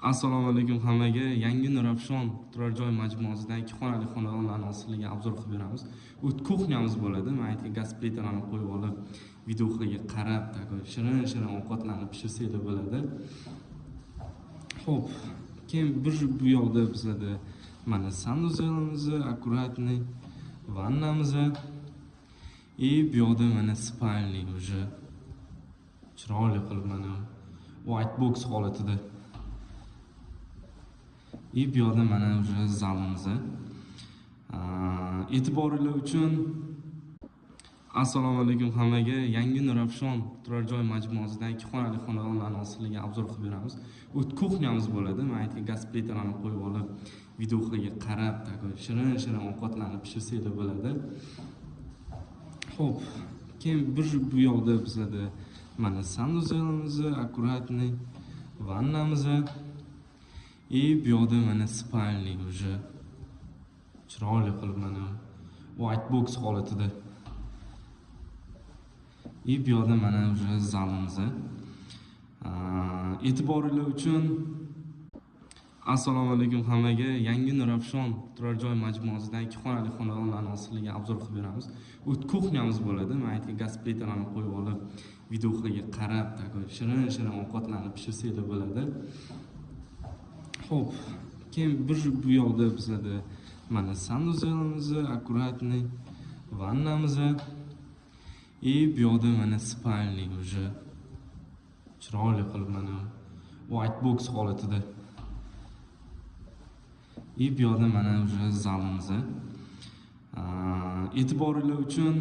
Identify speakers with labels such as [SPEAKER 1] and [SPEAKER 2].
[SPEAKER 1] Assalomu alaykum hammaga. Yangi Nurafshon turar joy majmuasidan 2 xonali xonadonlarning hosiliga obzor qilib beramiz. U kuxnyamiz bo'ladi. Men aytgan gaz plitalarni qo'yib olib, videoga qarab, shirin ovqatlarni pishirsak bo'ladi. Xo'p, keyin bu yoqda bizda mana sanuzalimiz, akkuratniy vannamiz и bu yoqda mana spalnik уже chiroyli qilib mana white box holatida. И bu yoqda mana уже zalimiz. E'tiboringlar uchun assalomu alaykum hammaga. Yangi Nurafshon turar joy majmuasidan 2 xonali xonadonlarning hosiliga obzor qilib beramiz. U kuxnyamiz bo'ladi. Men aytgan gaz plitalarni qo'yib olib, videoga qarab, shirin ovqatlarni pishirsak bo'ladi. Xo'p, keyin bu yoqda bizda mana sanuzalimiz, akkuratniy vannamiz и bu yoqda mana spalnik уже chiroyli qilib mana white box holatida. И bu yoqda mana уже zalimiz. E'tiboringlar uchun assalomu alaykum hammaga. Yangi Nurafshon turar joy majmuasidan 2 xonali xonadonlarning hosiliga obzor qilib beramiz. U kuxnyamiz bo'ladi. Men aytgan gaz plitalarni qo'yib olib, videoga qarab, shirin ovqatlarni pishirsak bo'ladi. Xo'p, keyin bu yoqda bizda mana sanuzalimiz, akkuratniy vannamiz и bu yoqda mana spalnik уже chiroyli qilib mana white box holatida. И bu yoqda mana уже zalimiz. E'tiboringlar uchun